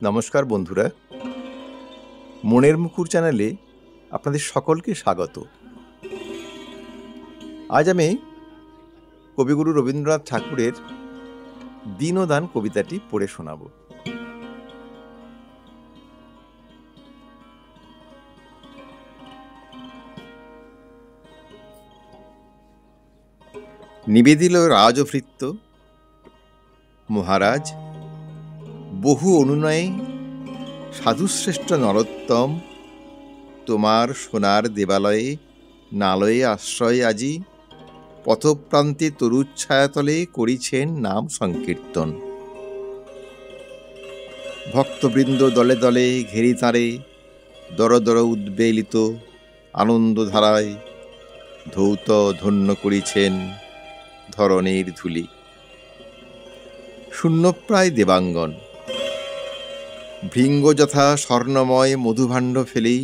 নমস্কার বন্ধুরা, মনের মুকুর চ্যানেলে আপনাদের সকলকে স্বাগত। আজ আমি কবিগুরু রবীন্দ্রনাথ ঠাকুরের দীনদান কবিতাটি পড়ে শোনাব। নিবেদিল রাজভৃত্য মহারাজ, বহু অনুনয়ে সাধুশ্রেষ্ঠ নরোত্তম, তোমার সোনার দেবালয়ে নালয়ে আশ্রয় আজি পথপ্রান্তে তরুচ্ছায়াতলে করিছেন নাম সংকীর্তন। ভক্তবৃন্দ দলে দলে ঘেরি তাঁরে দর দর উদ্বেলিত আনন্দধারায় ধৌত ধন্য করিছেন ধরণীর ধূলি। শূন্যপ্রায় দেবাঙ্গন ভৃঙ্গ যথা স্বর্ণময় মধুভাণ্ড ফেলি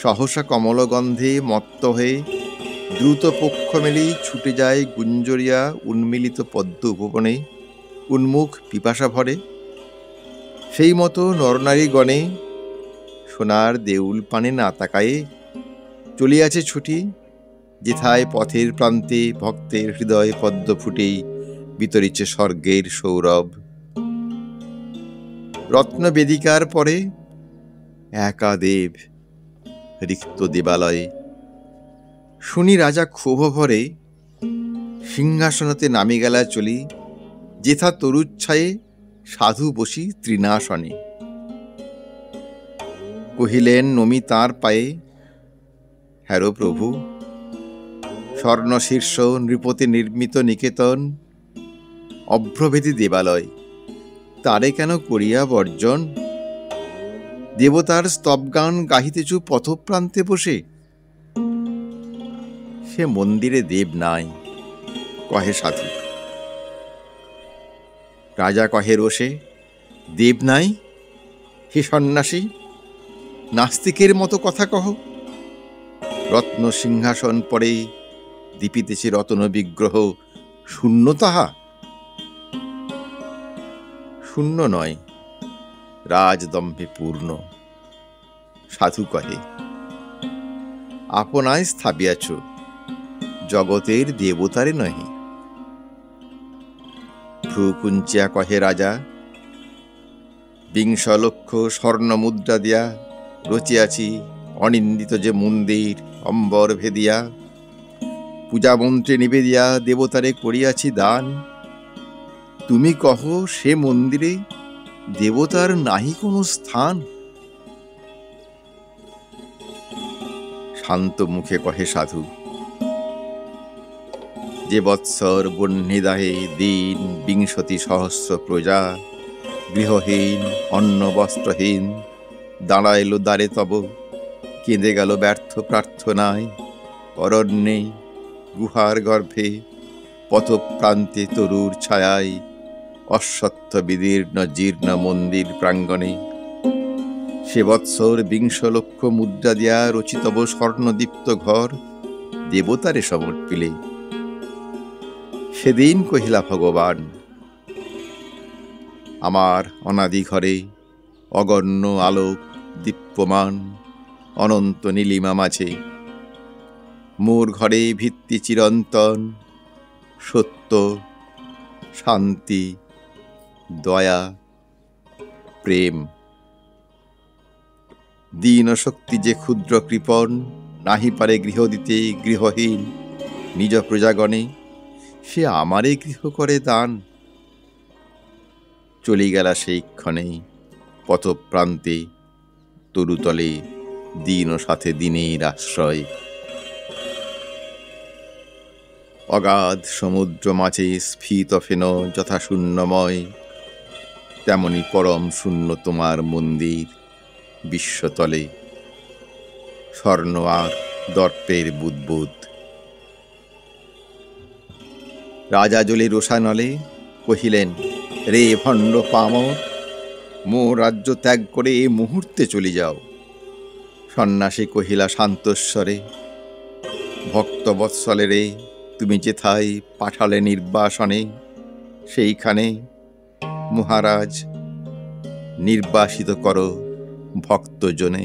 সহসা কমলগন্ধে মত্ত হয়ে দ্রুত পক্ষ মেলি ছুটে যায় গুঞ্জরিয়া উন্মিলিত পদ্ম উপবনে উন্মুখ পিপাসা ভরে। সেই মতো নরনারীগণে সোনার দেউল পানে না তাকায়ে চলিয়াছে ছুটি, যেথায় পথের প্রান্তে ভক্তের হৃদয় পদ্ম ফুটেই বিতরিছে স্বর্গের সৌরভ। রত্নবেদিকার পরে একা দেব রিক্ত দেবালয়ে। শুনি রাজা ক্ষোভ ভরে সিংহাসনতে নামি গেলা চলি, যেথা তরুচ্ছায়ে সাধু বসি তৃণাসনে। কহিলেন নমি তাঁর পায়ে, হ্যারো প্রভু, স্বর্ণশীর্ষ নৃপতি নির্মিত নিকেতন অভ্রভেদী দেবালয়, তারে কেন করিয়া বর্জন? দেবতার স্তবগান গাহিতেছু পথপ্রান্তে বসে। সে মন্দিরে দেব নাই, কহে সাধু। রাজা কহে রোষে, দেব নাই? হে সন্ন্যাসী, নাস্তিকের মতো কথা কহ। রত্ন সিংহাসন পরে দীপিতেছে রতন বিগ্রহ, শূন্য তাহা? শূন্য নয়, রাজদম্ভে পূর্ণ। সাধু কহে, আপনায় স্থাপিয়াছ, জগতের দেবতারে নহে। ভ্রুকুঞ্চিয়া কহে রাজা, ২০ লক্ষ স্বর্ণ মুদ্রা দিয়া রচিয়াছি অনিন্দিত যে মন্দির অম্বর ভেদিয়া, পূজা মন্ত্রে নিবেদিয়া দেবতারে করিয়াছি দান। তুমি কহ সে মন্দিরে দেবতার নাহি কোনো স্থান? শান্ত মুখে কহে সাধু, যে বৎসর বহ্নিদাহে দিন ২০,০০০ প্রজা গৃহহীন অন্ন বস্ত্রহীন দাঁড়াইল দ্বারে তব, কেঁদে গেল ব্যর্থ প্রার্থনায় অরণ্যে গুহার গর্ভে পথপ্রান্তে তরুর ছায়ায় অশ্বত্থ বিদীর্ণ জীর্ণ মন্দির প্রাঙ্গণে। সে বৎসর ২০ লক্ষ মুদ্রা দিয়া রচিতব স্বর্ণদীপ্ত ঘর দেবতারে সমর্পিলে। সেদিন কহিলা ভগবান, আমার অনাদি ঘরে অগণ্য আলোক দীপ্যমান অনন্ত নীলিমা মাঝে, মোর ঘরে ভিত্তি চিরন্তন সত্য শান্তি দয়া প্রেম। দীন শক্তি যে ক্ষুদ্র কৃপণ নাহি পারে গৃহ দিতে গৃহহীন নিজ প্রজাগণে, সে আমারে গৃহ করে দান। চলি গেলা সেই ক্ষণে পথপ্রান্তে তরুতলে দিন সাথে দিনের আশ্রয়। অগাধ সমুদ্র মাঝে স্ফীত ফেন যথা শূন্যময়, তেমনি পরম শূন্য তোমার মন্দির বিশ্বতলে। স্বর্ণ আর দর্পের বুদ্বুদ। রাজা জলে রোষানলে কহিলেন, রে ভণ্ড পামর, মোর রাজ্য ত্যাগ করে এ মুহূর্তে চলে যাও। সন্ন্যাসী কহিলা শান্তস্বরে, ভক্তবৎসলে রে, তুমি যেথায় পাঠালে নির্বাসনে সেইখানে মহারাজ নির্বাসিত করো ভক্তজনে।